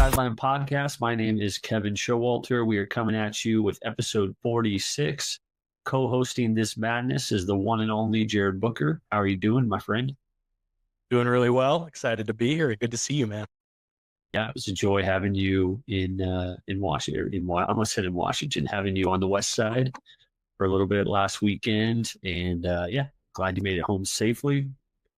Sideline Podcast. My name is Kevin Showalter. We are coming at you with episode 46. Co-hosting this madness is the one and only Jared Booker. How are you doing, my friend? Doing really well. Excited to be here. Good to see you, man. Yeah, it was a joy having you in Washington. I almost said in Washington, having you on the West Side for a little bit last weekend, and yeah, glad you made it home safely.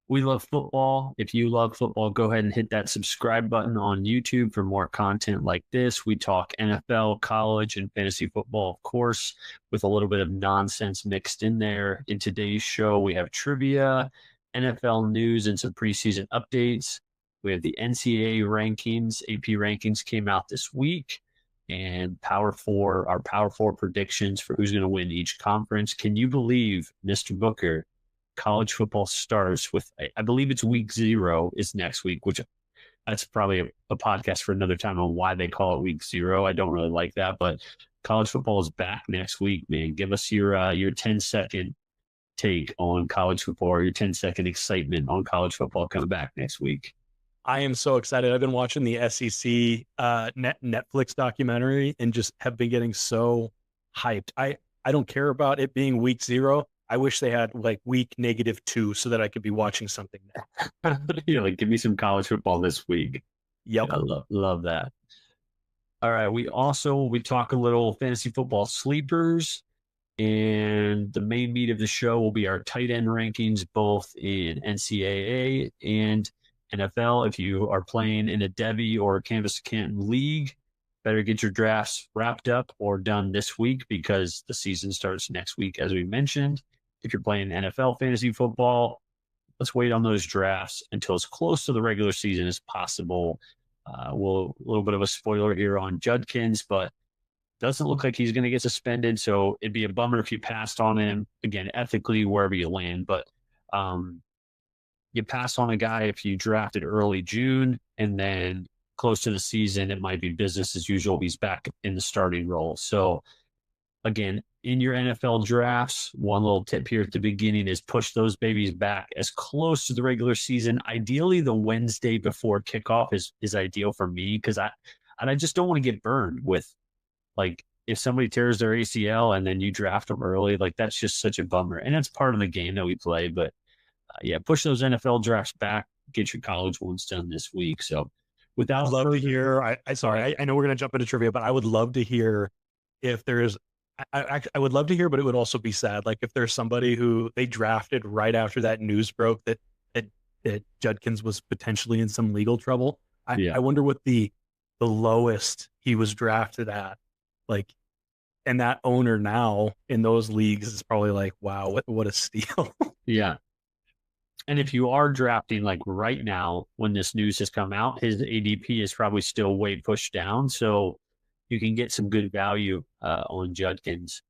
We love football. If you love football, go ahead and hit that subscribe button on YouTube for more content like this. We talk NFL, college, and fantasy football, of course, with a little bit of nonsense mixed in there. In today's show, we have trivia, NFL news, and some preseason updates. We have the NCAA rankings. AP rankings came out this week, and our Power Four predictions for who's going to win each conference. Can you believe, Mr. Booker, college football starts with, I believe it's week 0 is next week, which that's probably a podcast for another time on why they call it week 0. I don't really like that, but college football is back next week, man. Give us your 10-second take on college football, or your 10-second excitement on college football coming back next week. I am so excited. I've been watching the SEC Netflix documentary and just have been getting so hyped. I don't care about it being week 0. I wish they had like week -2 so that I could be watching something there. Like, give me some college football this week. Yep. I love that. All right. We talk a little fantasy football sleepers, and the main meat of the show will be our tight end rankings, both in NCAA and NFL. If you are playing in a Debbie or a Canvas Canton league, better get your drafts wrapped up or done this week because the season starts next week, as we mentioned. If you're playing NFL fantasy football, let's wait on those drafts until as close to the regular season as possible. A little bit of a spoiler here on Judkins, but doesn't look like he's going to get suspended. So it'd be a bummer if you passed on him, again, ethically, wherever you land. But you pass on a guy if you drafted early June, and then close to the season, it might be business as usual. He's back in the starting role. So again, in your NFL drafts, one little tip here at the beginning is push those babies back as close to the regular season. Ideally, the Wednesday before kickoff is ideal for me, because I just don't want to get burned with, like, if somebody tears their ACL and then you draft them early, like, that's just such a bummer. And that's part of the game that we play. But yeah, push those NFL drafts back, get your college ones done this week. So without I'd love to hear, I know we're going to jump into trivia, but I would love to hear if there's, I would love to hear, but it would also be sad. Like, if there's somebody who they drafted right after that news broke that Judkins was potentially in some legal trouble. I wonder what the lowest he was drafted at, like, and that owner now in those leagues is probably like, wow, what a steal. Yeah. And if you are drafting, like, right now, when this news has come out, his ADP is probably still way pushed down. So you can get some good value on Judkins.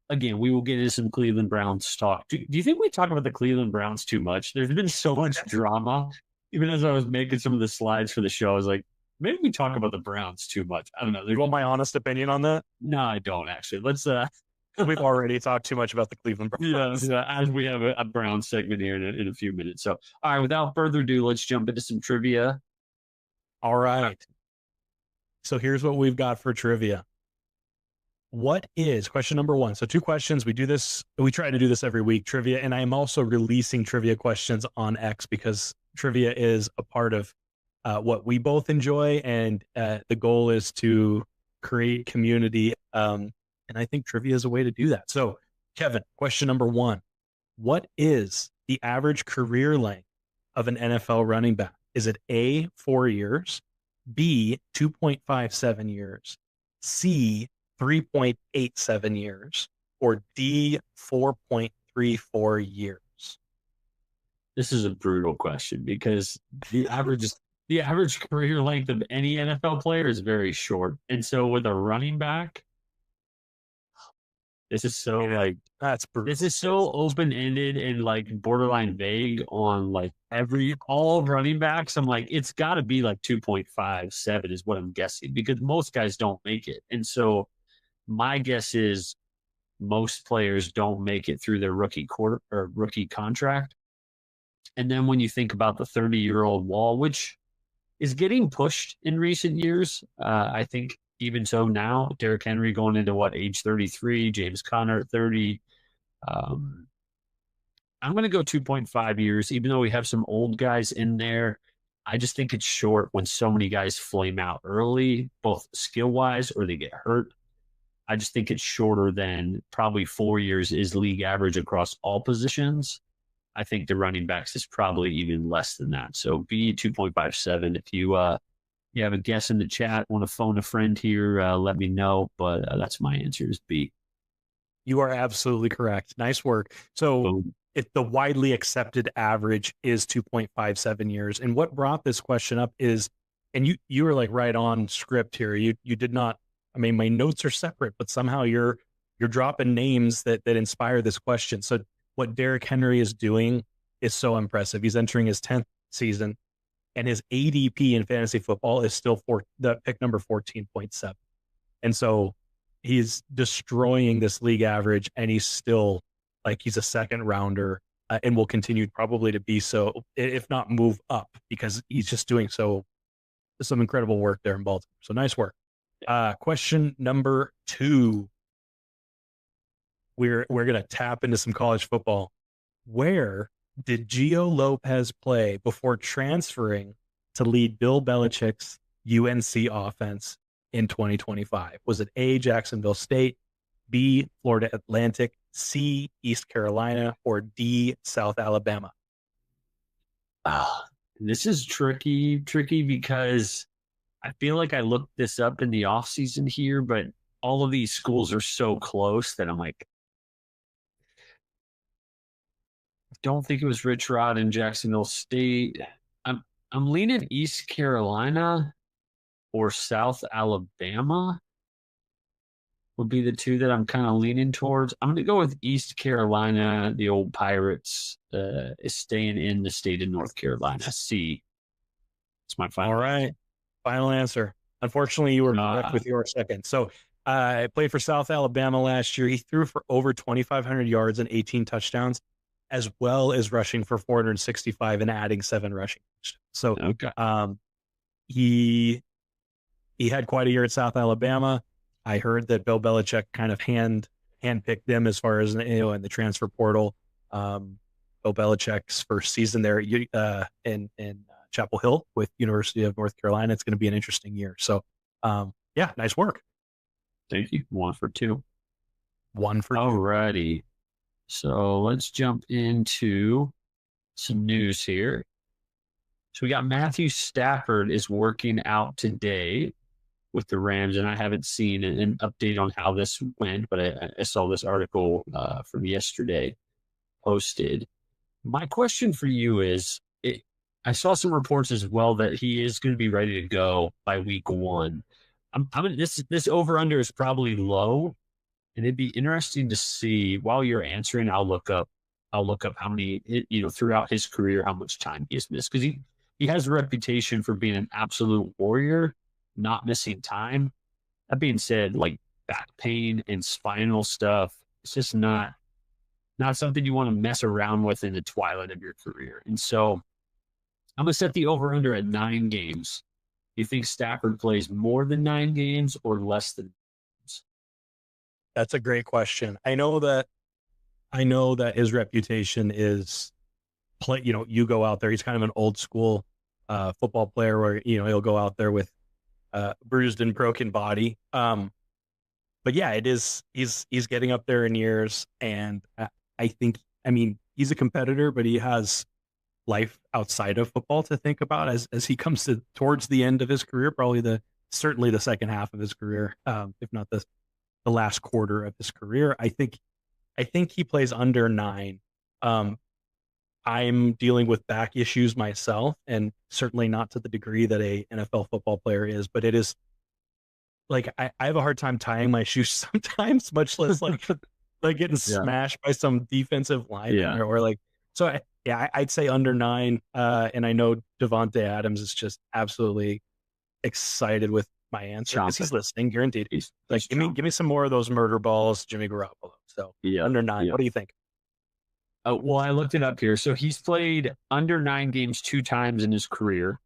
Again, we will get into some Cleveland Browns talk. Do you think we talk about the Cleveland Browns too much? There's been so much drama. Even as I was making some of the slides for the show, I was like, maybe we talk about the Browns too much. I don't know. You want my honest opinion on that? No, I don't, actually. Let's we've already talked too much about the Cleveland Browns. Yeah, as we have a Brown segment here in a few minutes. So, all right, without further ado, let's jump into some trivia. All right. So here's what we've got for trivia. What is question number 1? So 2 questions. We try to do this every week, trivia. And I am also releasing trivia questions on X because trivia is a part of what we both enjoy. And the goal is to create community. And I think trivia is a way to do that. So, Kevin, question number 1. What is the average career length of an NFL running back? Is it A, 4 years, B, 2.57 years, C, 3.87 years, or D, 4.34 years? This is a brutal question because the average career length of any NFL player is very short. And so with a running back, this is so this is so open-ended and like borderline vague on like all running backs. I'm like, it's got to be like 2.57 is what I'm guessing, because most guys don't make it. And so my guess is most players don't make it through their rookie contract. And then when you think about the 30-year-old wall, which is getting pushed in recent years. I think even so now, Derrick Henry going into age 33, James Conner at 30. Um, I'm going to go 2.5 years, even though we have some old guys in there. I just think it's short when so many guys flame out early, both skill wise or they get hurt. I just think it's shorter than probably 4 years is league average across all positions. I think the running backs is probably even less than that. So B 2.57. If you have a guess in the chat, want to phone a friend here, let me know. But that's my answer is B. You are absolutely correct. Nice work. So Boom. if the widely accepted average is 2.57 years. And what brought this question up is, and you were like right on script here. You did not, I mean, my notes are separate, but somehow you're dropping names that inspire this question. So what Derrick Henry is doing is so impressive. He's entering his 10th season, and his ADP in fantasy football is still the pick number 14.7. And so he's destroying this league average, and he's still like he's a second rounder and will continue probably to be so, if not move up, because he's just doing some incredible work there in Baltimore. So nice work. Question number 2. We're going to tap into some college football. Where did Gio Lopez play before transferring to lead Bill Belichick's UNC offense in 2025? Was it A, Jacksonville State, B, Florida Atlantic, C, East Carolina, or D, South Alabama? This is tricky because I feel like I looked this up in the offseason here, but all of these schools are so close that I'm like, don't think it was Rich Rod in Jacksonville State. I'm leaning East Carolina or South Alabama would be the two that I'm kind of leaning towards. I'm going to go with East Carolina. The old Pirates is staying in the state of North Carolina. C. It's my final. All right. Final answer. Unfortunately, you were correct with your second. So I played for South Alabama last year. He threw for over 2,500 yards and 18 touchdowns, as well as rushing for 465 and adding 7 rushing. So okay. He had quite a year at South Alabama. I heard that Bill Belichick kind of handpicked them as far as in the transfer portal. Bill Belichick's first season there in Chapel Hill with University of North Carolina. It's going to be an interesting year. So yeah, nice work. Thank you. 1 for 2. 1 for 2. Alrighty. So let's jump into some news here. So we got Matthew Stafford is working out today with the Rams, and I haven't seen an update on how this went, but I saw this article from yesterday posted. My question for you is, I saw some reports as well that he is going to be ready to go by week 1. This over under is probably low, and it'd be interesting to see. While you're answering, I'll look up how many throughout his career how much time he has missed, because he has a reputation for being an absolute warrior, not missing time. That being said, like back pain and spinal stuff, it's just not something you want to mess around with in the twilight of your career. And so I'm going to set the over under at 9 games. Do you think Stafford plays more than 9 games or less than? That's a great question. I know that his reputation is you go out there. He's kind of an old school football player where, he'll go out there with bruised and broken body. But yeah, he's getting up there in years. And I think, he's a competitor, but he has life outside of football to think about as he comes towards the end of his career, probably certainly the second half of his career, if not the last quarter of his career. I think he plays under 9. I'm dealing with back issues myself, and certainly not to the degree that a NFL football player is, but it is like, I have a hard time tying my shoes sometimes, much less like getting smashed by some defensive lineman or like, so I'd say under 9. And I know Devontae Adams is just absolutely excited with my answer because he's listening, guaranteed. He's like, give me some more of those murder balls, Jimmy Garoppolo. So under 9. What do you think? Well, I looked it up here. So he's played under 9 games 2 times in his career.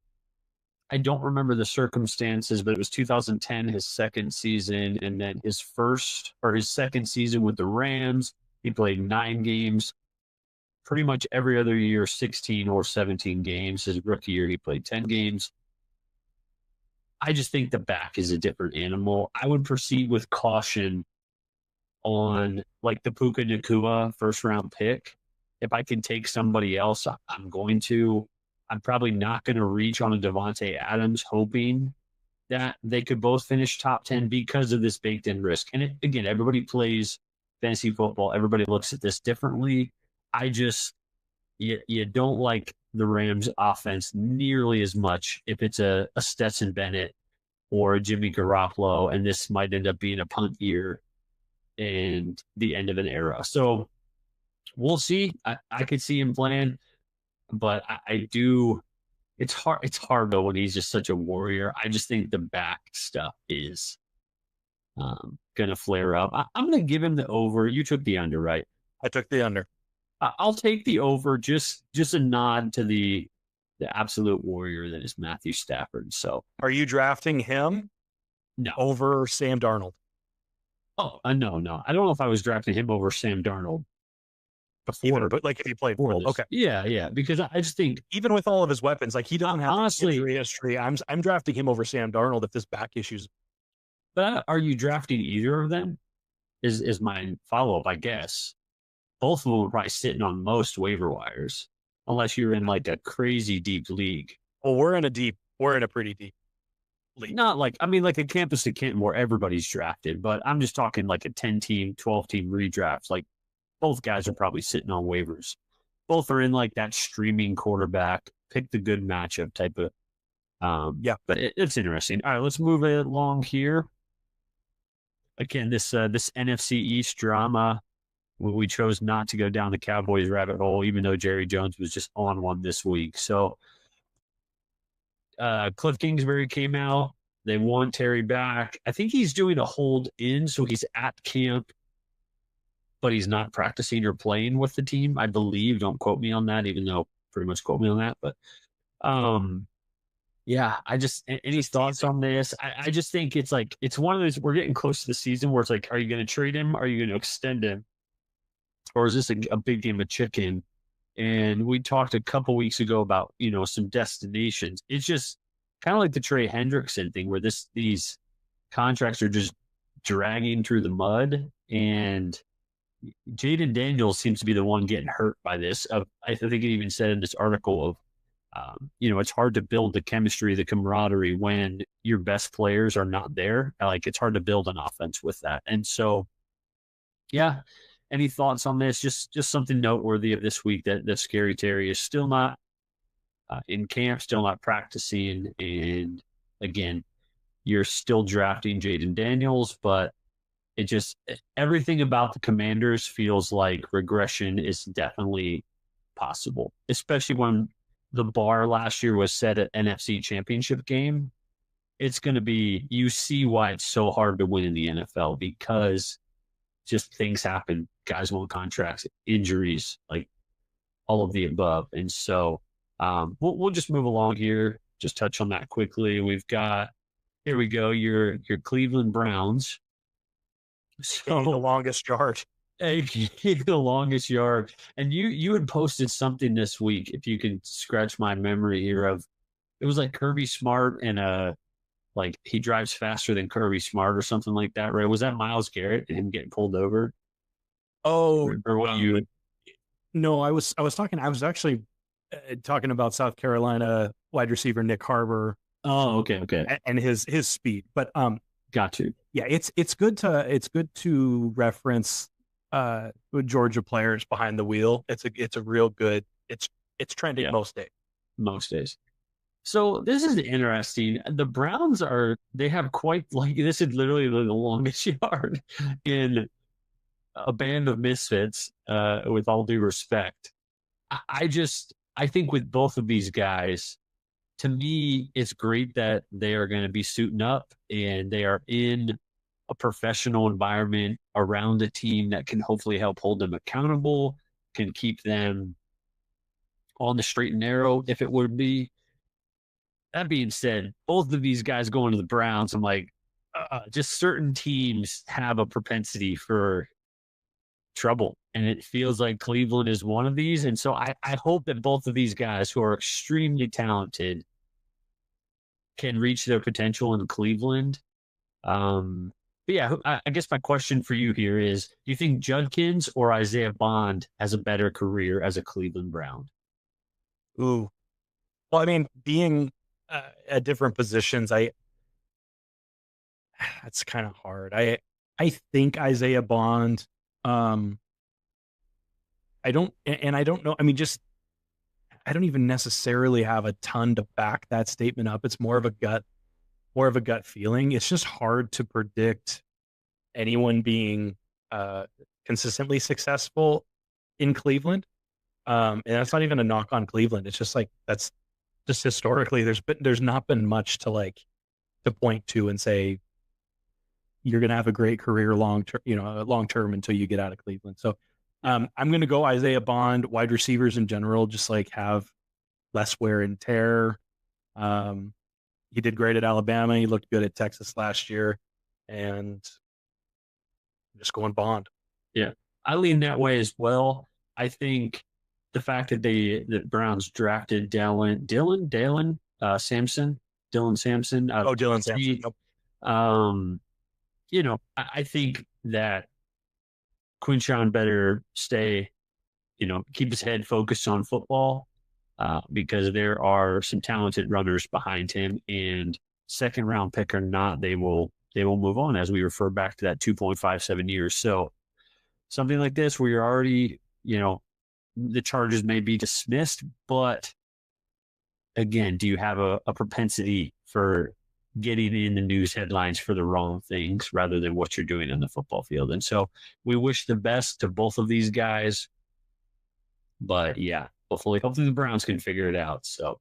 I don't remember the circumstances, but it was 2010, his second season, and then his second season with the Rams, he played 9 games. Pretty much every other year, 16 or 17 games. His rookie year, he played 10 games. I just think the back is a different animal. I would proceed with caution on like the Puka Nakua first round pick. If I can take somebody else, I'm going to. I'm probably not going to reach on a Devontae Adams, hoping that they could both finish top 10 because of this baked in risk. And again, everybody plays fantasy football. Everybody looks at this differently. I just, you don't like the Rams offense nearly as much if it's a Stetson Bennett or a Jimmy Garoppolo, and this might end up being a punt year and the end of an era. So we'll see. I could see him playing, but I do. It's hard. It's hard though when he's just such a warrior. I just think the back stuff is going to flare up. I'm going to give him the over. You took the under, right? I took the under. I'll take the over. Just a nod to the absolute warrior that is Matthew Stafford. So, are you drafting him? No, over Sam Darnold. Oh, no. I don't know if I was drafting him over Sam Darnold before, even, but like if he played for this. Okay, yeah, because I just think even with all of his weapons, like he doesn't have honestly injury history. I'm drafting him over Sam Darnold if this back issues. But are you drafting either of them? Is my follow up? I guess both of them are probably sitting on most waiver wires, unless you're in like a crazy deep league. Well, we're in a pretty deep league. Not like like a campus to Canton where everybody's drafted, but I'm just talking like a 10-team, 12-team redraft. Like both guys are probably sitting on waivers. Both are in like that streaming quarterback, pick the good matchup type of. But it's interesting. All right, let's move it along here. Again, this NFC East drama. We chose not to go down the Cowboys rabbit hole, even though Jerry Jones was just on one this week. So Cliff Kingsbury came out. They want Terry back. I think he's doing a hold in, so he's at camp, but he's not practicing or playing with the team, I believe. Don't quote me on that, even though pretty much quote me on that. But yeah, any thoughts on this? I just think it's like, it's one of those, we're getting close to the season where it's like, are you going to trade him? Are you going to extend him? Or is this a big game of chicken? And we talked a couple weeks ago about, some destinations. It's just kind of like the Trey Hendrickson thing where these contracts are just dragging through the mud. And Jaden Daniels seems to be the one getting hurt by this. I think it even said in this article of, it's hard to build the chemistry, the camaraderie when your best players are not there. Like it's hard to build an offense with that. And so, yeah. Any thoughts on this? Just something noteworthy of this week that Scary Terry is still not in camp, still not practicing. And again, you're still drafting Jaden Daniels, but everything about the Commanders feels like regression is definitely possible, especially when the bar last year was set at NFC Championship game. It's going to be, you see why it's so hard to win in the NFL because just things happen. Guys want contracts, injuries, like all of the above. And so we'll just move along here, just touch on that quickly. We've got, here we go, your Cleveland Browns. So the longest yard. The longest yard. And you had posted something this week, if you can scratch my memory here, of it was like Kirby Smart and like he drives faster than Kirby Smart or something like that, right? Was that Myles Garrett and him getting pulled over? Oh, or what you? No, I was actually talking about South Carolina wide receiver Nick Harbor. Oh, okay. And his speed, but got to. Yeah, it's good to reference Georgia players behind the wheel. It's a real good. It's trending most days. Most days. So this is interesting. The Browns they have quite like, this is literally the longest yard in a band of misfits, with all due respect. I think with both of these guys, to me, it's great that they are going to be suiting up and they are in a professional environment around a team that can hopefully help hold them accountable, can keep them on the straight and narrow if it would be. that being said, both of these guys going to the Browns, I'm like, just certain teams have a propensity for trouble. And it feels like Cleveland is one of these. And so I hope that both of these guys who are extremely talented can reach their potential in Cleveland. But yeah, I guess my question for you here is, do you think Judkins or Isaiah Bond has a better career as a Cleveland Brown? Ooh. Well, I mean, being at different positions, that's kind of hard. I think Isaiah Bond. Um, I don't know. I mean, just I don't even necessarily have a ton to back that statement up. It's more of a gut feeling. It's just hard to predict anyone being consistently successful in Cleveland. And that's not even a knock on Cleveland. It's just like that's just historically there's not been much to like to point to and say you're going to have a great career long term until you get out of Cleveland. So I'm going to go Isaiah Bond. Wide receivers in general just like have less wear and tear. He did great at Alabama. He looked good at Texas last year, and I'm just going Bond. Yeah, I lean that way as well. I think the fact that the Browns drafted Dylan Sampson out of Oh, Dylan Sampson. Tennessee, Nope. um, I think that Quinshawn better stay, keep his head focused on football, because there are some talented runners behind him, and second round pick or not, they will move on, as we refer back to that 2.57 years. So something like this where you're already, the charges may be dismissed, but again, do you have a propensity for getting in the news headlines for the wrong things rather than what you're doing in the football field? And so we wish the best to both of these guys, but yeah, hopefully the Browns can figure it out. So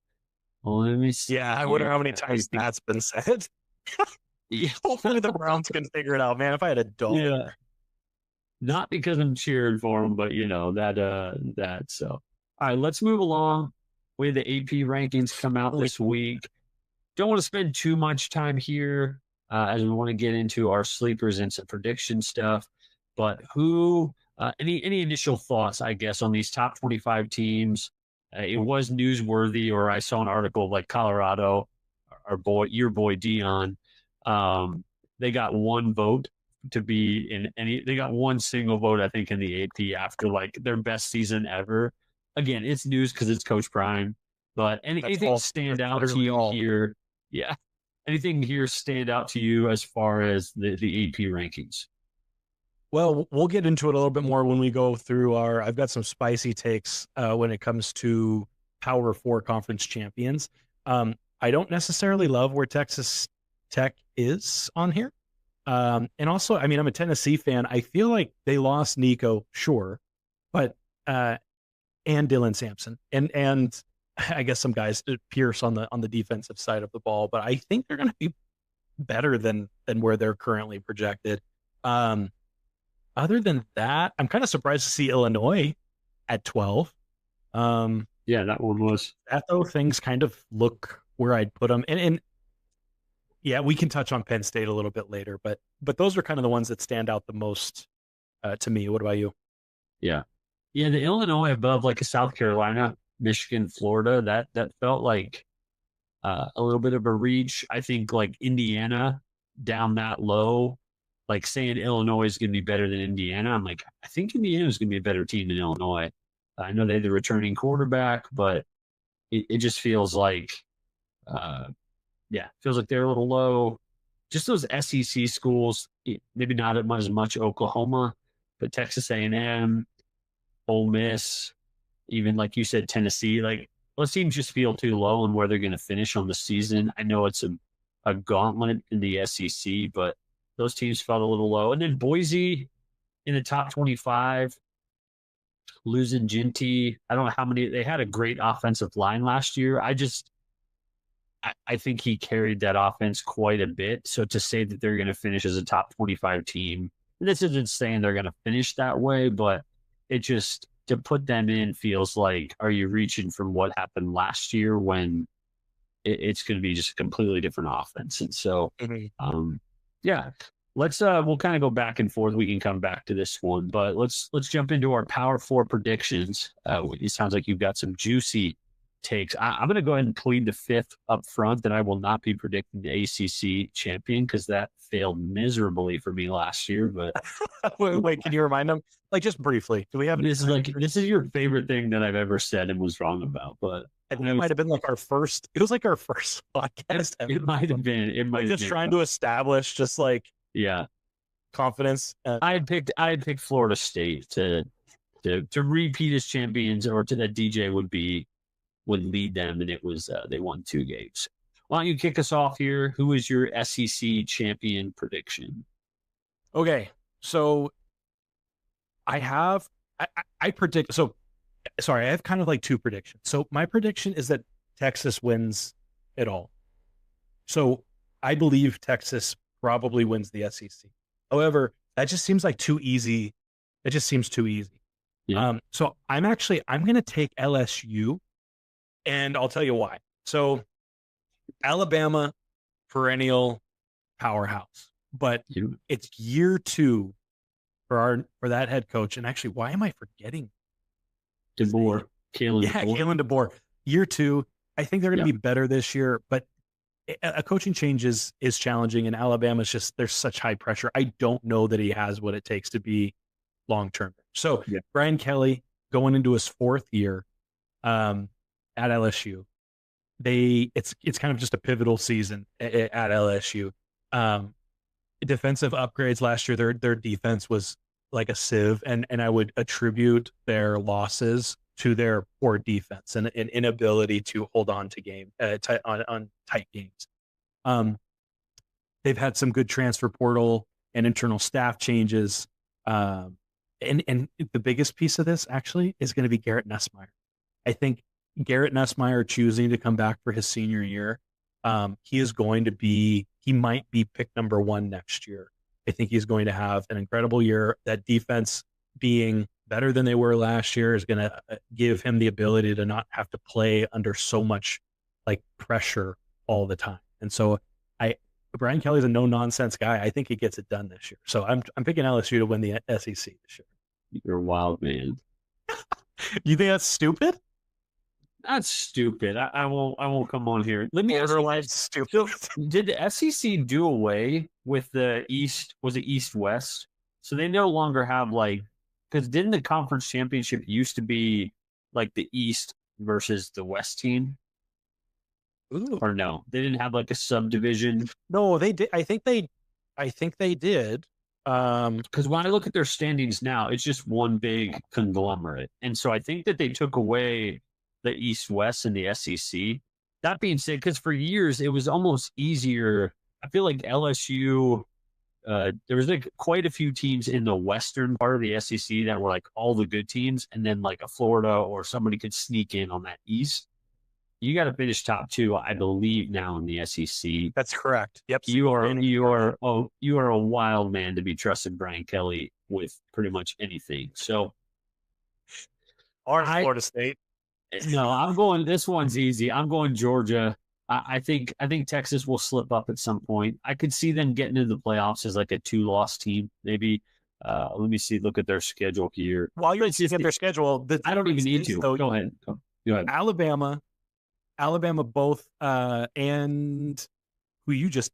let me see. Yeah, I wonder how many times that's been said. Yeah. Hopefully the Browns can figure it out, man. If I had a dog. Yeah. Not because I'm cheering for them, but that. So, all right, let's move along. We had the AP rankings come out this week. Don't want to spend too much time here, as we want to get into our sleepers and some prediction stuff. But any initial thoughts, I guess, on these top 25 teams? It was newsworthy, or I saw an article like Colorado, your boy Dion. They got one vote to be in they got one single vote, I think, in the AP after like their best season ever. Again, it's news because it's Coach Prime, but anything stand out to you here? Yeah. Anything here stand out to you as far as the AP rankings? Well, we'll get into it a little bit more when we go through I've got some spicy takes when it comes to Power 4 conference champions. I don't necessarily love where Texas Tech is on here. And also, I mean, I'm a Tennessee fan. I feel like they lost Nico, sure, but and Dylan Sampson and I guess some guys, Pierce on the defensive side of the ball, but I think they're going to be better than where they're currently projected. Other than that, I'm kind of surprised to see Illinois at 12. Yeah, that one was. That though, things kind of look where I'd put them, and yeah, we can touch on Penn State a little bit later, but those are kind of the ones that stand out the most to me. What about you? Yeah, the Illinois above like a South Carolina, Michigan, Florida, that felt like a little bit of a reach. I think like Indiana down that low, like saying Illinois is going to be better than Indiana. I'm like, I think Indiana is going to be a better team than Illinois. I know they had the returning quarterback, but it just feels like, feels like they're a little low. Just those SEC schools, maybe not as much Oklahoma, but Texas A&M, Ole Miss, even like you said, Tennessee, like those teams just feel too low and where they're going to finish on the season. I know it's a gauntlet in the SEC, but those teams felt a little low. And then Boise in the top 25, losing Ginty. I don't know how many, they had a great offensive line last year. I think he carried that offense quite a bit. So to say that they're going to finish as a top 25 team, this isn't saying they're going to finish that way, but it just, to put them in feels like, are you reaching from what happened last year when it's going to be just a completely different offense. And so, Mhm. yeah, we'll kind of go back and forth. We can come back to this one, but let's jump into our Power Four predictions. It sounds like you've got some juicy takes. I'm going to go ahead and plead the fifth up front that I will not be predicting the ACC champion because that failed miserably for me last year. But Wait, can you remind them? Like, just briefly, do we have this is your favorite thing that I've ever said and was wrong about, but I think it might have been like our first. It was like our first podcast ever. it might have been. It might Like, have just been. trying to establish just like Yeah, confidence. I had picked Florida State to repeat as champions, or to that DJ would lead them, and it was they won 2 games. Why don't you kick us off here? Who is your SEC champion prediction? Okay, so I predict. So sorry, I have kind of like 2 predictions. So my prediction is that Texas wins it all. So I believe Texas probably wins the SEC. However, that just seems like too easy. It just seems too easy. Yeah. So I'm going to take LSU, and I'll tell you why. So Alabama, perennial powerhouse, but it's year 2 for that head coach. And actually, why am I forgetting DeBoer, Kalen DeBoer. Kalen DeBoer. Year 2, I think they're going to be better this year, but a coaching change is challenging, and Alabama's just, there's such high pressure. I don't know that he has what it takes to be long-term. So Brian Kelly going into his 4th year at LSU, it's kind of just a pivotal season at LSU. Defensive upgrades last year, their defense was like a sieve, and I would attribute their losses to their poor defense and an inability to hold on to on tight games. They've had some good transfer portal and internal staff changes. And the biggest piece of this actually is going to be Garrett Nussmeier. I think Garrett Nussmeier choosing to come back for his senior year, he might be pick number 1 next year. I think he's going to have an incredible year. That defense being better than they were last year is going to give him the ability to not have to play under so much like pressure all the time. And so Brian Kelly's a no nonsense guy. I think he gets it done this year. So I'm picking LSU to win the SEC this year. You're a wild man. You think that's stupid? That's stupid. I won't come on here. Let me borderline stupid. Did the SEC do away with the East? Was it East West? So they no longer have because didn't the conference championship used to be like the East versus the West team? Ooh. Or no, they didn't have like a subdivision. No, they did. I think they did. Because when I look at their standings now, it's just one big conglomerate, and so I think that they took away the East West and the SEC. That being said, because for years it was almost easier. I feel like LSU, there was like quite a few teams in the western part of the SEC that were like all the good teams, and then like a Florida or somebody could sneak in on that East. You got to finish top 2, I believe, now in the SEC. That's correct. Yep. You are a wild man to be trusting Brian Kelly with pretty much anything. So, Florida State. No, I'm going. This one's easy. I'm going Georgia. I think Texas will slip up at some point. I could see them getting into the playoffs as like a 2-loss team, maybe. Let me see. Look at their schedule here. While you're looking at their schedule, I don't even need to. Though, go ahead. Alabama, both, and who you just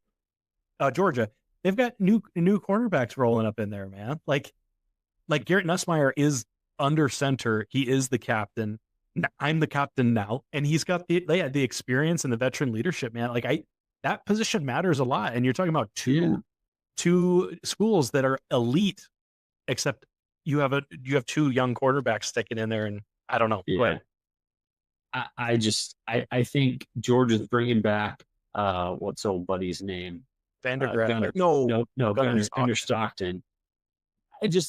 Georgia. They've got new cornerbacks rolling up in there, man. Like Garrett Nussmeier is under center. He is the captain. I'm the captain now, and he's got the experience and the veteran leadership, man. That position matters a lot. And you're talking about two schools that are elite, except you have 2 young quarterbacks sticking in there, and I don't know. Yeah. I think Georgia's bringing back what's old buddy's name? Gunner Stockton.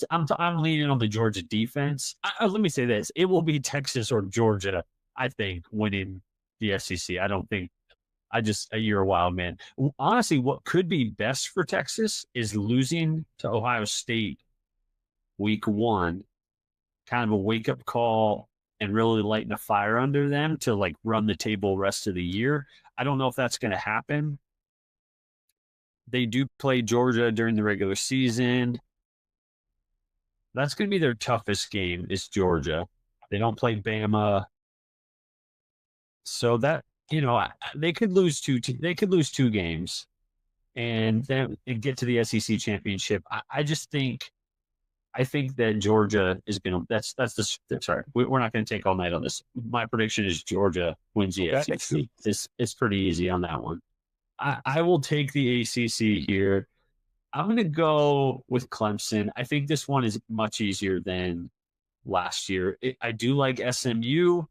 I'm leaning on the Georgia defense. Let me say this: it will be Texas or Georgia, I think, winning the SEC. I don't think. You're a wild man. Honestly, what could be best for Texas is losing to Ohio State week 1, kind of a wake up call, and really lighting a fire under them to like run the table rest of the year. I don't know if that's going to happen. They do play Georgia during the regular season. That's going to be their toughest game is Georgia. They don't play Bama. So that, they could lose they could lose two games and then and get to the SEC championship. I think that Georgia is going to, sorry, we're not going to take all night on this. My prediction is Georgia wins the SEC. It's pretty easy on that one. I will take the ACC here. I'm going to go with Clemson. I think this one is much easier than last year. I do like SMU.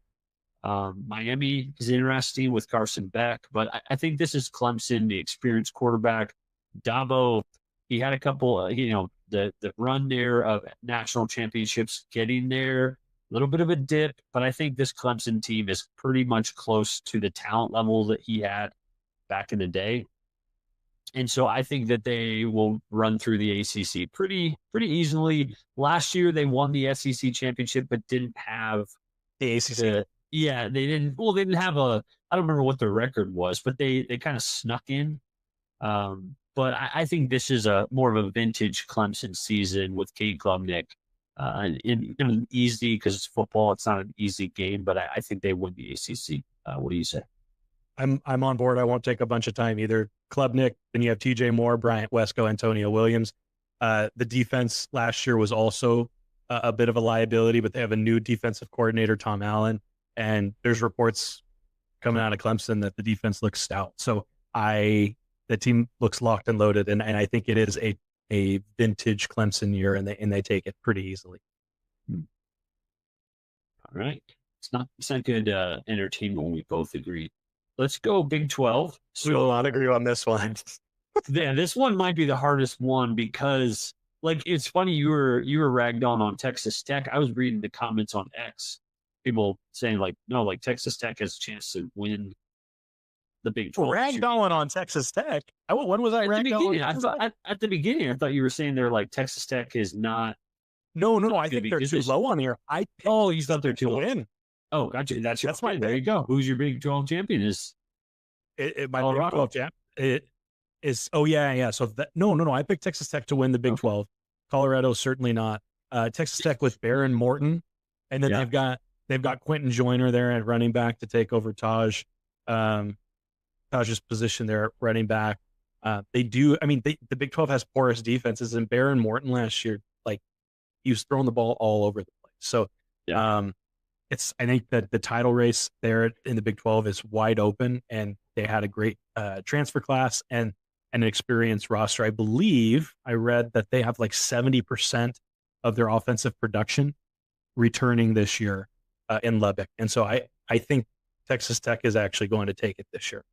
Miami is interesting with Carson Beck, but I think this is Clemson, the experienced quarterback. Dabo, he had a couple, the run there of national championships, getting there, a little bit of a dip, but I think this Clemson team is pretty much close to the talent level that he had back in the day. And so I think that they will run through the ACC pretty easily. Last year they won the SEC championship, but didn't have the ACC. Yeah, they didn't. Well, they didn't have a. I don't remember what their record was, but they kind of snuck in. But I think this is a more of a vintage Clemson season with Kate Klubnik. And easy because it's football. It's not an easy game, but I think they win the ACC. What do you say? I'm on board. I won't take a bunch of time either. Klubnik, then you have TJ Moore, Bryant Wesco, Antonio Williams. The defense last year was also a bit of a liability, but they have a new defensive coordinator, Tom Allen, and there's reports coming out of Clemson that the defense looks stout. So the team looks locked and loaded, and I think it is a vintage Clemson year, and they take it pretty easily. All right, it's not good entertainment when we both agree. Let's go Big 12. We will not agree on this one. Yeah, this one might be the hardest one because, like, it's funny you were ragged on Texas Tech. I was reading the comments on X, people saying like, no, like Texas Tech has a chance to win the Big 12. Ragged on Texas Tech. When was I ragged on? At the beginning, I thought you were saying they're like Texas Tech is not. No. I think they're too low on here. You thought they're too low. Win. Oh, gotcha. That's fine. There you go. Who's your Big 12 champion? Is my Big 12 champ? It is. Oh yeah. So no. I picked Texas Tech to win the Big 12. Colorado certainly not. Texas Tech with Baron Morton, and then they've got Quentin Joyner there at running back to take over Taj's position there at running back. They do. I mean, the Big 12 has porous defenses, and Baron Morton last year, like, he was throwing the ball all over the place. So, I think that the title race there in the Big 12 is wide open, and they had a great transfer class and an experienced roster. I believe I read that they have like 70% of their offensive production returning this year in Lubbock. And so I think Texas Tech is actually going to take it this year.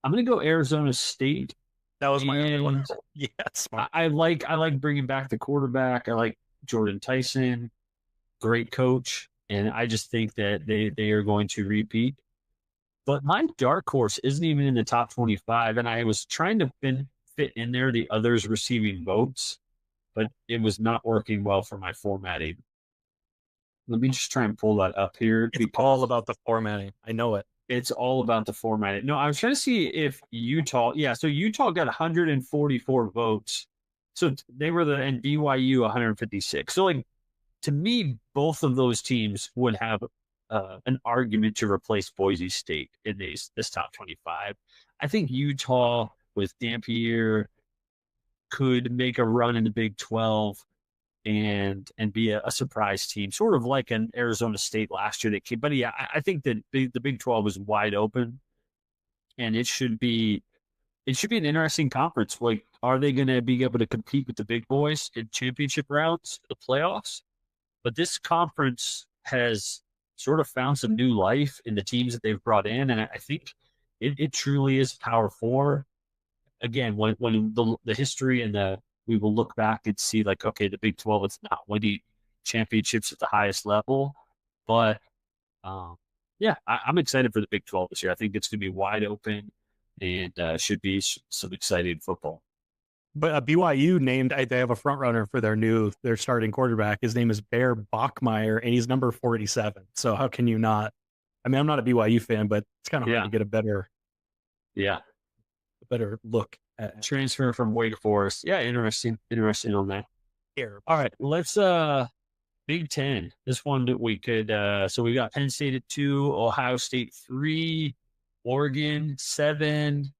I'm going to go Arizona State. That was my only one. Yeah, smart. I like bringing back the quarterback. I like Jordan Tyson, great coach, and I just think that they are going to repeat. But my dark horse isn't even in the top 25, and I was trying to fit in there the others receiving votes, but it was not working well for my formatting. Let me just try and pull that up here. It's all about the formatting. I know it. It's all about the formatting. No, I was trying to see if Utah. Yeah, so Utah got 144 votes. So they were and BYU 156. So, like, to me, both of those teams would have an argument to replace Boise State in this top 25. I think Utah with Dampier could make a run in the Big 12 and be a surprise team, sort of like an Arizona State last year that came. But yeah, I think that the Big 12 is wide open, and it should be an interesting conference. Like, are they going to be able to compete with the big boys in championship rounds, the playoffs? But this conference has sort of found some new life in the teams that they've brought in, and I think it truly is Power Four. Again, when the history and we will look back and see, like, okay, the Big 12 is not winning championships at the highest level, but I'm excited for the Big 12 this year. I think it's going to be wide open and should be some exciting football. But BYU named, they have a front runner for their starting quarterback. His name is Bear Bachmeyer, and he's number 47. So how can you not? I mean, I'm not a BYU fan, but it's kind of hard Yeah. to get a better Yeah. look at Transfer from Wake Forest. Yeah, interesting. Interesting on that. here. All right, let's Big Ten. This one that we could so we got Penn State at 2, Ohio State 3, Oregon 7,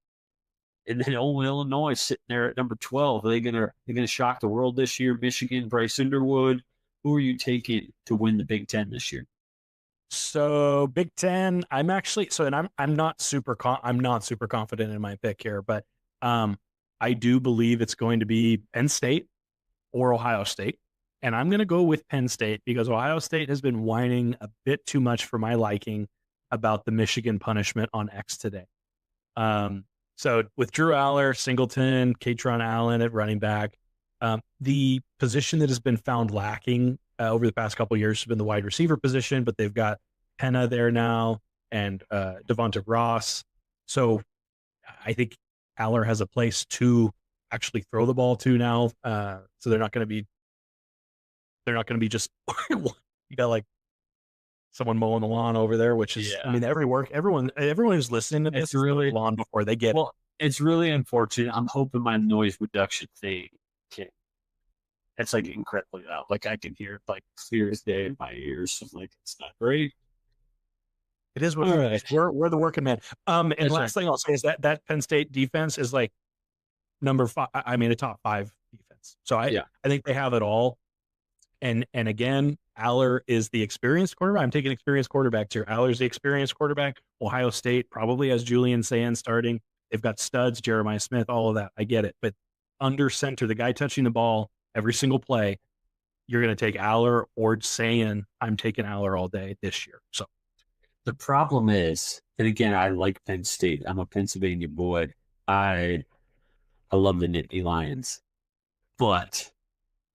and then old Illinois sitting there at number 12. Are they gonna shock the world this year? Michigan, Bryce Underwood. Who are you taking to win the Big Ten this year? So Big Ten, I'm actually and I'm not super confident in my pick here, but I do believe it's going to be Penn State or Ohio State. And I'm going to go with Penn State because Ohio State has been whining a bit too much for my liking about the Michigan punishment on X today. So with Drew Aller, Singleton, Katron Allen at running back, the position that has been found lacking over the past couple of years has been the wide receiver position, but they've got Penna there now and Devonta Ross. So I think Aller has a place to actually throw the ball to now. So they're not going to be just you got like someone mowing the lawn over there, which is I mean everyone who's listening to this It's really lawn before they get it's really unfortunate. I'm hoping my noise reduction thing it's like incredibly loud. Like I can hear it like clear as day in my ears. I'm like it's not great. It is what we're the working man. And that's last thing I'll say is that Penn State defense is like number 5. I mean, a top 5 defense. So I think they have it all. And again, Aller is the experienced quarterback. I'm taking experienced quarterbacks here. Aller's the experienced quarterback. Ohio State probably has Julian Sands starting. They've got studs, Jeremiah Smith, all of that. I get it. But under center, the guy touching the ball every single play, you're going to take Aller or Sayan. I'm taking Aller all day this year. So the problem is, and again, I like Penn State. I'm a Pennsylvania boy. I love the Nittany Lions, but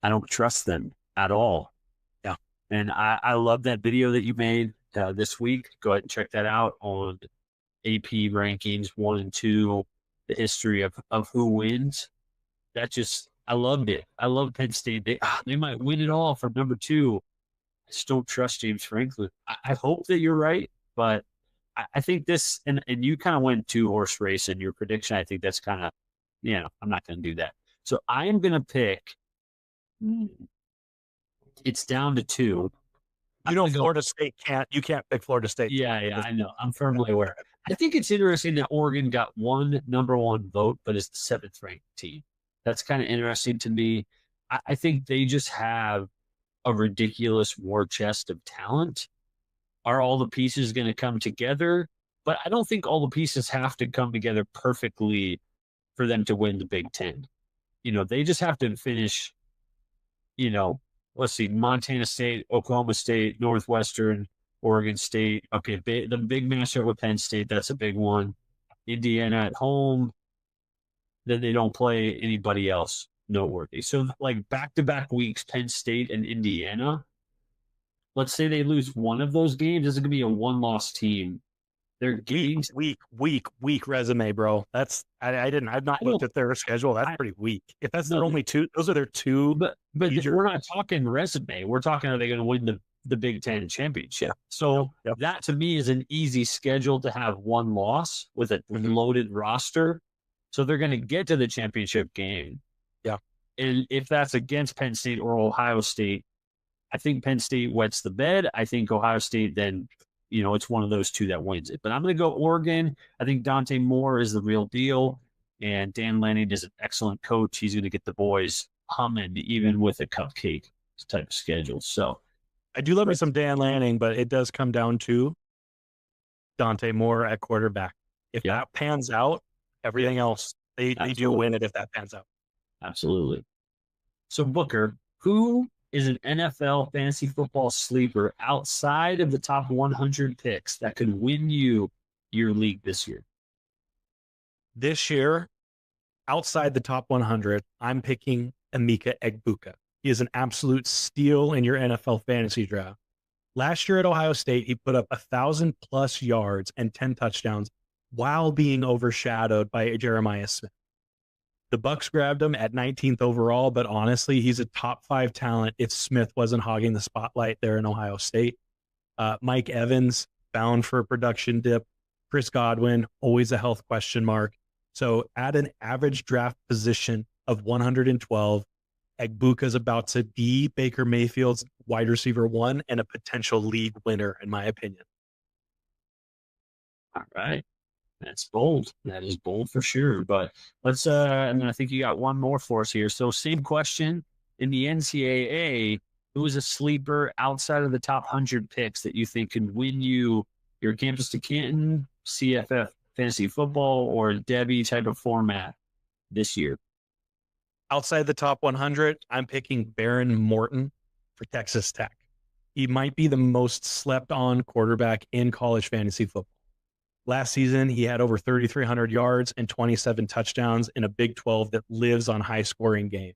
I don't trust them at all. Yeah. And I love that video that you made this week. Go ahead and check that out on AP rankings 1 and 2, the history of who wins. I loved it. I love Penn State. They might win it all from number 2. I just don't trust James Franklin. I hope that you're right, but I think this, and you kind of went 2-horse race in your prediction. I think that's kind of, I'm not going to do that. So I am going to pick, it's down to 2. Florida State you can't pick Florida State. Yeah, I know. I'm firmly aware. I think it's interesting that Oregon got one number 1 vote, but it's the 7th ranked team. That's kind of interesting to me. I think they just have a ridiculous war chest of talent. Are all the pieces going to come together? But I don't think all the pieces have to come together perfectly for them to win the Big Ten. They just have to finish, let's see, Montana State, Oklahoma State, Northwestern, Oregon State. Okay, the big matchup with Penn State, that's a big one. Indiana at home. Then they don't play anybody else noteworthy. So like back-to-back weeks, Penn State and Indiana. Let's say they lose one of those games. This is going to be a 1-loss team. Their games weak resume, bro. That's I've not looked at their schedule. That's pretty weak. If that's their only 2, those are their 2. But we're not talking resume. We're talking, are they going to win the Big Ten championship? So that to me is an easy schedule to have 1 loss with a loaded roster. So they're going to get to the championship game. Yeah. And if that's against Penn State or Ohio State, I think Penn State wets the bed. I think Ohio State then, it's one of those 2 that wins it. But I'm going to go Oregon. I think Dante Moore is the real deal. And Dan Lanning is an excellent coach. He's going to get the boys humming, even with a cupcake type of schedule. So I do love me some Dan Lanning, but it does come down to Dante Moore at quarterback. If that pans out, everything else, they do win it if that pans out. Absolutely. So Booker, who is an NFL fantasy football sleeper outside of the top 100 picks that could win you your league this year? This year, outside the top 100, I'm picking Emeka Egbuka. He is an absolute steal in your NFL fantasy draft. Last year at Ohio State, he put up 1,000+ yards and 10 touchdowns while being overshadowed by Jeremiah Smith. The Bucks grabbed him at 19th overall, but honestly, he's a top 5 talent if Smith wasn't hogging the spotlight there in Ohio State. Mike Evans, bound for a production dip. Chris Godwin, always a health question mark. So at an average draft position of 112, Egbuka's about to be Baker Mayfield's wide receiver 1 and a potential league winner, in my opinion. All right. That's bold. That is bold for sure. But let's and I think you got one more for us here. So same question in the NCAA, who is a sleeper outside of the top 100 picks that you think can win you your Campus to Canton, CFF fantasy football, or Debbie type of format this year? Outside the top 100, I'm picking Baron Morton for Texas Tech. He might be the most slept on quarterback in college fantasy football. Last season, he had over 3,300 yards and 27 touchdowns in a Big 12 that lives on high scoring game.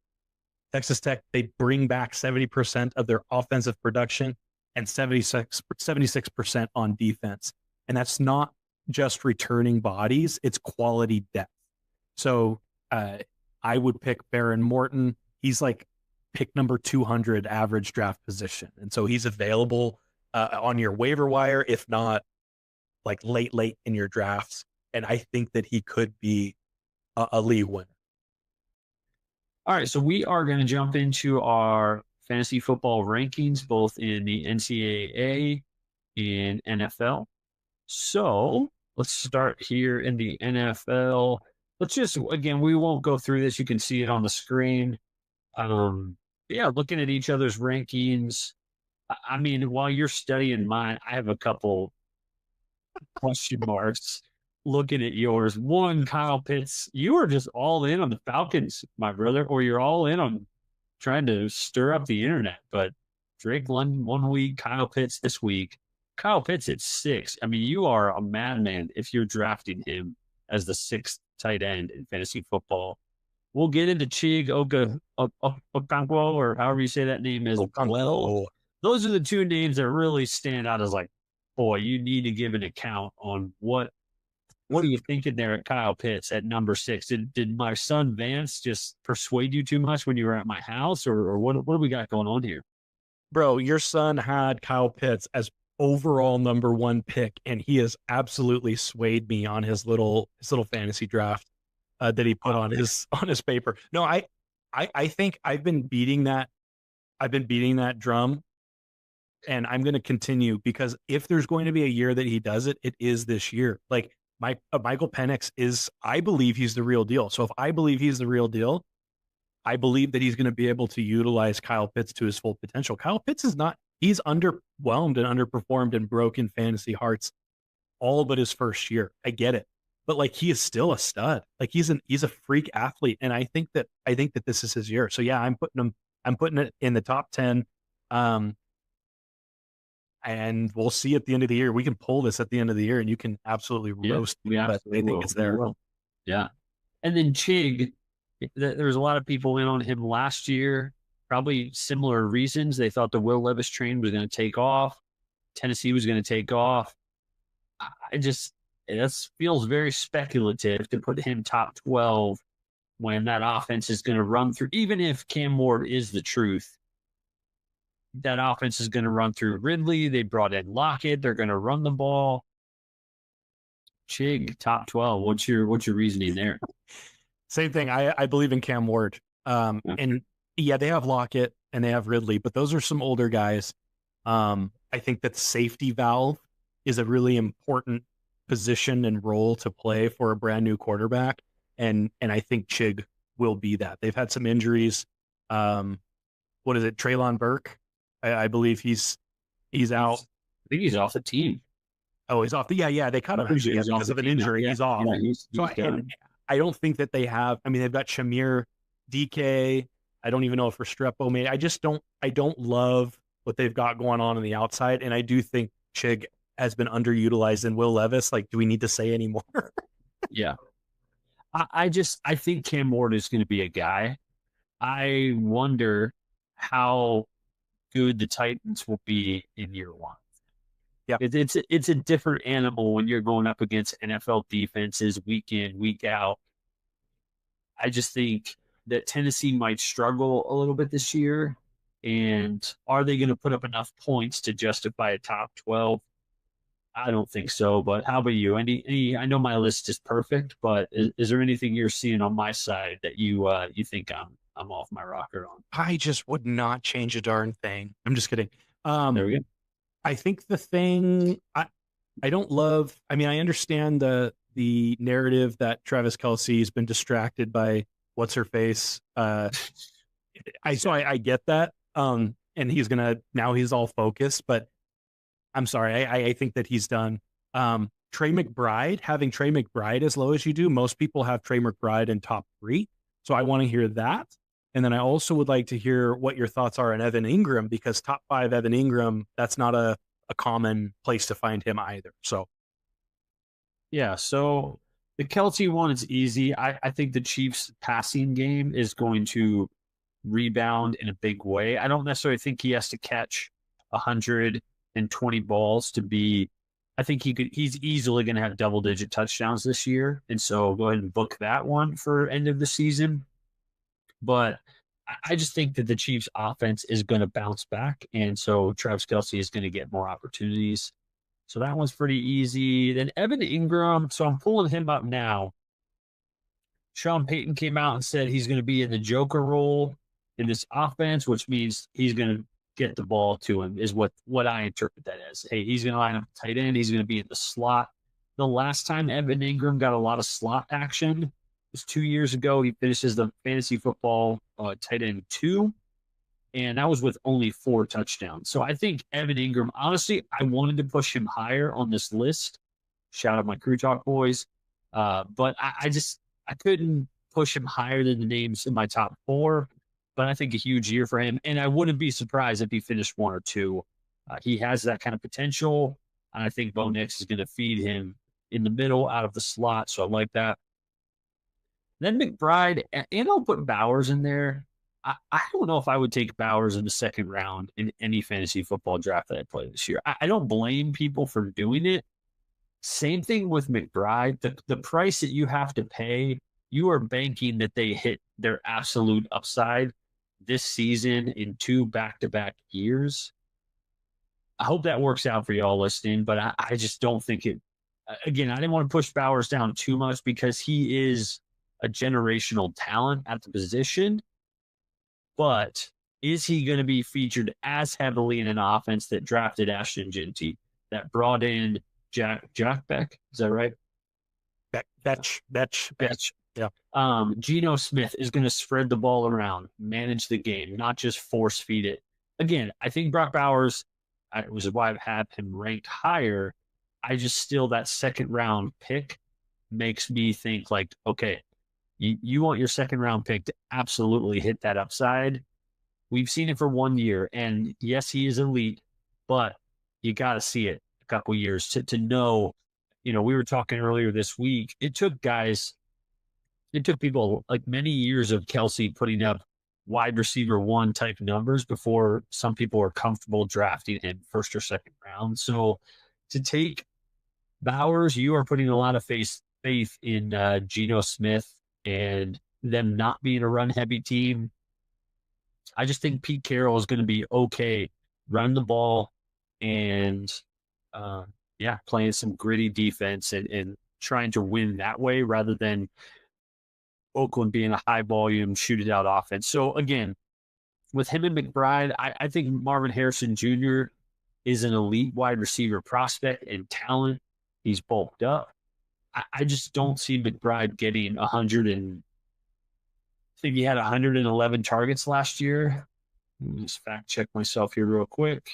Texas Tech, they bring back 70% of their offensive production and 76% on defense. And that's not just returning bodies, it's quality depth. So I would pick Baron Morton. He's like pick number 200 average draft position. And so he's available on your waiver wire, if not like late in your drafts. And I think that he could be a league winner. All right, so we are going to jump into our fantasy football rankings, both in the NCAA and NFL. So let's start here in the NFL. Let's just, again, we won't go through this. You can see it on the screen. Yeah, looking at each other's rankings. I mean, while you're studying mine, I have a couple question marks looking at yours. One, Kyle Pitts, you are just all in on the Falcons, my brother, or you're all in on trying to stir up the internet. But Drake London 1 week, Kyle Pitts this week. Kyle Pitts at 6. I mean, you are a madman if you're drafting him as the 6th tight end in fantasy football. We'll get into Chig Okonkwo, or however you say that name is. Well, those are the two names that really stand out as like, boy, you need to give an account on what are you thinking there at Kyle Pitts at number 6? Did my son Vance just persuade you too much when you were at my house, or what do we got going on here? Bro, your son had Kyle Pitts as overall number 1 pick, and he has absolutely swayed me on his little fantasy draft that he put on his paper. No, I think I've been beating that drum, and I'm going to continue, because if there's going to be a year that he does it, it is this year. Like Michael Penix is, I believe he's the real deal. So if I believe he's the real deal, I believe that he's going to be able to utilize Kyle Pitts to his full potential. Kyle Pitts is not, he's underwhelmed and underperformed and broken fantasy hearts all but his first year. I get it. But like, he is still a stud. Like he's a freak athlete. And I think that this is his year. So yeah, I'm putting it in the top 10. And we'll see at the end of the year. We can pull this at the end of the year, and you can absolutely roast me, but I think it's there. Yeah. And then Chig, there was a lot of people in on him last year, probably similar reasons. They thought the Will Levis train was going to take off. Tennessee was going to take off. It feels very speculative to put him top 12 when that offense is going to run through, even if Cam Ward is the truth. That offense is going to run through Ridley. They brought in Lockett. They're going to run the ball. Chig, top 12. What's your reasoning there? Same thing. I believe in Cam Ward. And yeah, they have Lockett and they have Ridley, but those are some older guys. I think that safety valve is a really important position and role to play for a brand new quarterback. And I think Chig will be that. They've had some injuries. What is it? Treylon Burke. I believe he's out. I think he's off the team. Oh, he's off. Yeah. They cut him because of an injury. He's off. Yeah, I don't think that they have. I mean, they've got Shamir, DK. I don't even know if Restrepo made. I don't love what they've got going on the outside, and I do think Chig has been underutilized. And Will Levis, like, do we need to say any more? Yeah, I think Cam Ward is going to be a guy. I wonder how good the Titans will be in year 1. Yeah, it's a different animal when you're going up against NFL defenses week in, week out. I just think that Tennessee might struggle a little bit this year. And are they going to put up enough points to justify a top 12? I don't think so. But how about you? I know my list is perfect, but is there anything you're seeing on my side that you think I'm off my rocker on? I just would not change a darn thing. I'm just kidding. There we go. I think the thing I don't love. I mean, I understand the narrative that Travis Kelce has been distracted by what's her face. I get that. And he's all focused, but I'm sorry. I think that he's done. Having Trey McBride as low as you do, most people have Trey McBride in top 3. So I want to hear that. And then I also would like to hear what your thoughts are on Evan Ingram, because top 5 Evan Ingram, that's not a common place to find him either. So Yeah, so the Kelce one is easy. I think the Chiefs passing game is going to rebound in a big way. I don't necessarily think he has to catch 120 balls to be. I think he's easily going to have double-digit touchdowns this year, and so go ahead and book that one for end of the season. But I just think that the Chiefs' offense is going to bounce back, and so Travis Kelce is going to get more opportunities. So that one's pretty easy. Then Evan Ingram. So I'm pulling him up now. Sean Payton came out and said he's going to be in the Joker role in this offense, which means he's going to get the ball to him, is what I interpret that as. Hey, he's going to line up tight end. He's going to be in the slot. The last time Evan Ingram got a lot of slot action was 2 years ago. He finishes the fantasy football tight end 2. And that was with only 4 touchdowns. So I think Evan Ingram, honestly, I wanted to push him higher on this list. Shout out my Crew Talk boys. But I couldn't push him higher than the names in my top 4. But I think a huge year for him. And I wouldn't be surprised if he finished 1 or 2. He has that kind of potential. And I think Bo Nix is going to feed him in the middle out of the slot. So I like that. Then McBride, and I'll put Bowers in there. I don't know if I would take Bowers in the second round in any fantasy football draft that I play this year. I don't blame people for doing it. Same thing with McBride. The price that you have to pay, you are banking that they hit their absolute upside this season in 2 back-to-back years. I hope that works out for y'all listening, but I just don't think it. Again, I didn't want to push Bowers down too much because he is a generational talent at the position. But is he going to be featured as heavily in an offense that drafted Ashton Genty, that brought in Jack Beck? Is that right? Betch. Yeah. Geno Smith is going to spread the ball around, manage the game, not just force feed it. Again, I think Brock Bowers, was why I've had him ranked higher. I just still, that second round pick makes me think like, okay, you want your second round pick to absolutely hit that upside. We've seen it for 1 year, and yes, he is elite, but you got to see it a couple years to know. We were talking earlier this week. It took people like many years of Kelce putting up wide receiver 1 type numbers before some people are comfortable drafting him first or second round. So to take Bowers, you are putting a lot of faith in Geno Smith and them not being a run-heavy team. I just think Pete Carroll is going to be okay, run the ball, and playing some gritty defense and trying to win that way rather than Oakland being a high-volume, shoot-it-out offense. So, again, with him and McBride, I think Marvin Harrison Jr. is an elite wide receiver prospect and talent. He's bulked up. I just don't see McBride getting 100 and I think he had 111 targets last year. Let me just fact check myself here real quick.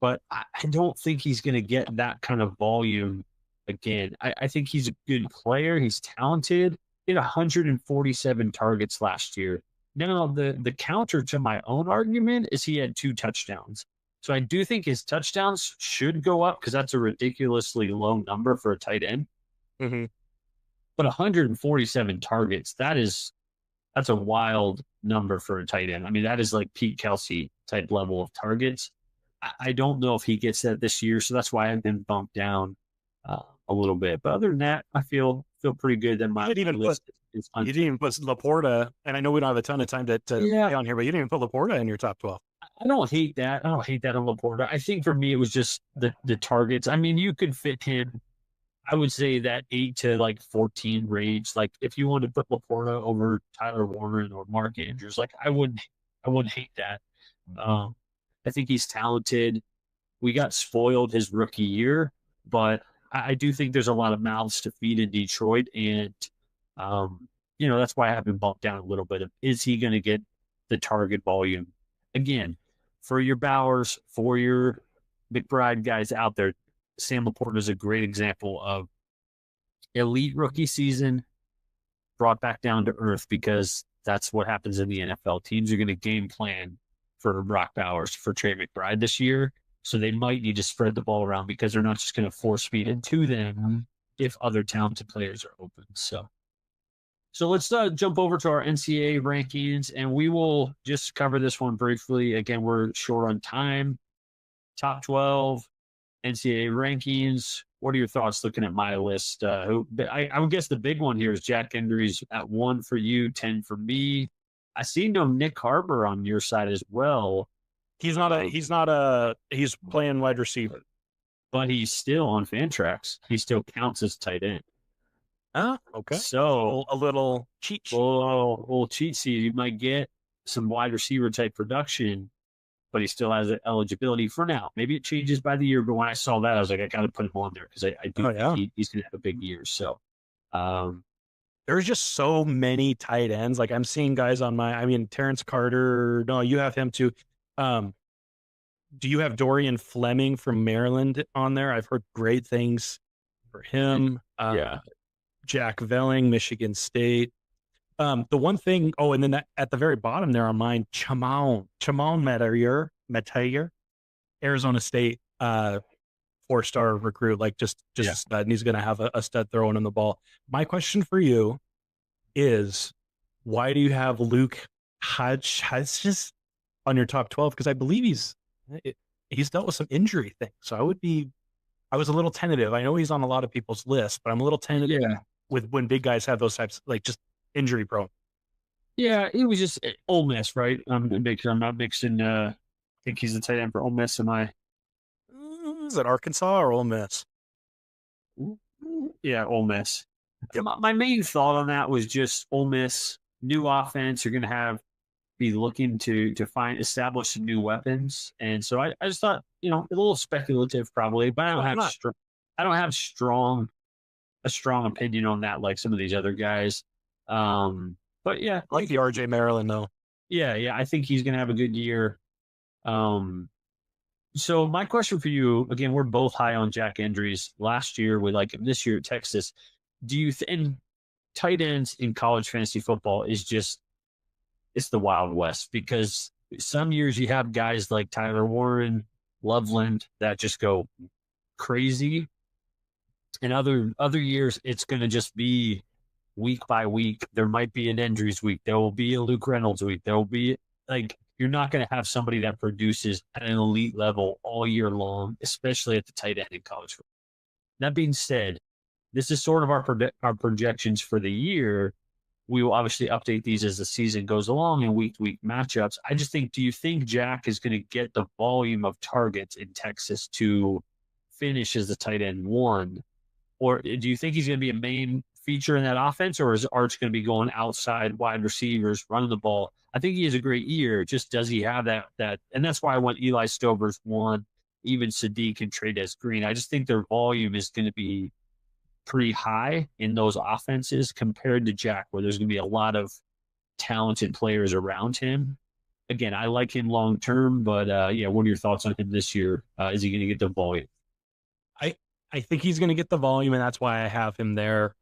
But I don't think he's going to get that kind of volume again. I think he's a good player. He's talented. He had 147 targets last year. Now, the counter to my own argument is he had 2 touchdowns. So I do think his touchdowns should go up because that's a ridiculously low number for a tight end. Mm-hmm. But 147 targets, that's a wild number for a tight end. I mean, that is like Pete Kelce type level of targets. I don't know if he gets that this year, so that's why I've been bumped down a little bit. But other than that, I feel pretty good. Then my list. You didn't even put Laporta, and I know we don't have a ton of time to yeah. play on here, but you didn't even put Laporta in your top 12. I don't hate that. I don't hate that on Laporta. I think for me, it was just the targets. I mean, you could fit him. I would say that 8 to like 14 range. Like if you wanted to put Laporta over Tyler Warren or Mark Andrews, like I wouldn't hate that. Um, I think he's talented. We got spoiled his rookie year, but I do think there's a lot of mouths to feed in Detroit, and that's why I have him bumped down a little bit. Is he going to get the target volume again for your Bowers, for your McBride guys out there? Sam Laporta is a great example of elite rookie season brought back down to earth because that's what happens in the NFL. Teams are going to game plan for Brock Bowers, for Trey McBride this year. So they might need to spread the ball around because they're not just going to force feed it to them if other talented players are open. So let's jump over to our NCAA rankings, and we will just cover this one briefly. Again, we're short on time. Top 12 NCAA rankings. What are your thoughts looking at my list? I would guess the big one here is Jack Endry's at 1 for you, 10 for me. I see no Nick Harbor on your side as well. He's playing wide receiver, but he's still on Fantrax. He still counts as tight end. Okay. So a little cheat sheet. Little cheat sheet. You might get some wide receiver type production, but he still has eligibility for now. Maybe it changes by the year, but when I saw that, I was like, I got to put him on there because I do think he's going to have a big year. So there's just so many tight ends. Like I'm seeing guys on Terrence Carter. No, you have him too. Do you have Dorian Fleming from Maryland on there? I've heard great things for him. Jack Velling, Michigan State. The one thing, and then at the very bottom there on mine, Chamon Metayer, Arizona State, 4-star recruit, like just a stud, and he's going to have a stud throwing in the ball. My question for you is, why do you have Luke Hodges on your top 12? Because I believe he's dealt with some injury things. So I was a little tentative. I know he's on a lot of people's lists, but I'm a little tentative with when big guys have those types, like just injury prone. Yeah, it was just Ole Miss, right? I'm not mixing. I think he's the tight end for Ole Miss. Am I? Is it Arkansas or Ole Miss? Yeah, Ole Miss. My main thought on that was just Ole Miss, new offense. You're going to be looking to establish some new weapons, and so I just thought, a little speculative probably, but I don't have a strong opinion on that like some of these other guys. But yeah, I like the RJ Maryland though. Yeah, I think he's going to have a good year. So my question for you, again, we're both high on Jack Endrys. Last year we like him. This year at Texas. Do you think tight ends in college fantasy football is just, it's the Wild West? Because some years you have guys like Tyler Warren, Loveland that just go crazy. And other years it's going to just be week by week. There might be an Endrys week. There will be a Luke Reynolds week. There will be, like, you're not going to have somebody that produces at an elite level all year long, especially at the tight end in college football. That being said, this is sort of our projections for the year. We will obviously update these as the season goes along and week-to-week matchups. I just think, do you think Jack is going to get the volume of targets in Texas to finish as the tight end 1? Or do you think he's going to be a main feature in that offense, or is Arch going to be going outside wide receivers, running the ball? I think he has a great year. Just does he have that? And that's why I went Eli Stover's 1, even Sadiq and Trey'Dez Green. I just think their volume is going to be pretty high in those offenses compared to Jack, where there's going to be a lot of talented players around him. Again, I like him long term, but what are your thoughts on him this year? Is he going to get the volume? I think he's going to get the volume, and that's why I have him there.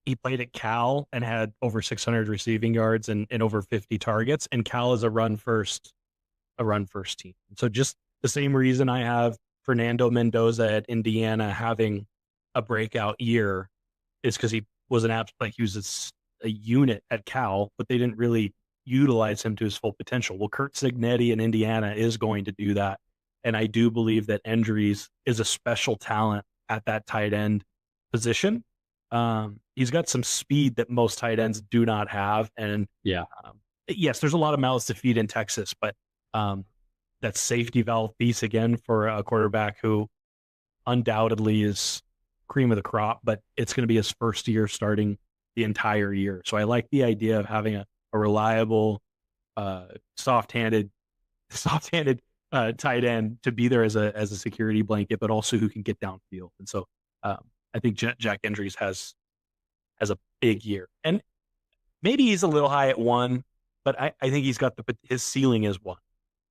He played at Cal and had over 600 receiving yards and over 50 targets, and Cal is a run first team. So just the same reason I have Fernando Mendoza at Indiana having a breakout year is because he was he was a unit at Cal, but they didn't really utilize him to his full potential. Well, Kurt Signetti in Indiana is going to do that. And I do believe that Endrys is a special talent at that tight end position. He's got some speed that most tight ends do not have. And Yeah. yes, there's a lot of mouths to feed in Texas, but that safety valve piece again for a quarterback who undoubtedly is cream of the crop, but it's going to be his first year starting the entire year. So I like the idea of having a reliable, soft-handed tight end to be there as a security blanket, but also who can get downfield. And so I think Jack Andrews has a big year, and maybe he's a little high at 1, but I think he's got his ceiling is 1.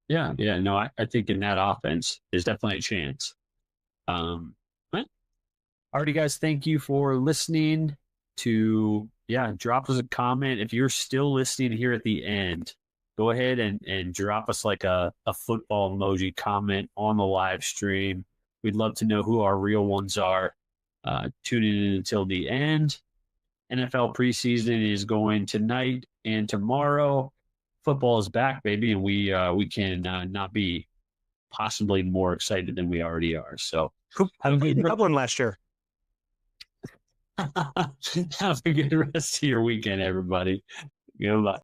Yeah. Yeah. No, I think in that offense, there's definitely a chance. But alrighty, guys, thank you for listening to, drop us a comment. If you're still listening here at the end, go ahead and drop us like a football emoji comment on the live stream. We'd love to know who our real ones are. Tuning in until the end. NFL preseason is going tonight and tomorrow. Football is back, baby, and we can not be possibly more excited than we already are. So have a good Dublin last year. Have a good rest of your weekend, everybody. Goodbye.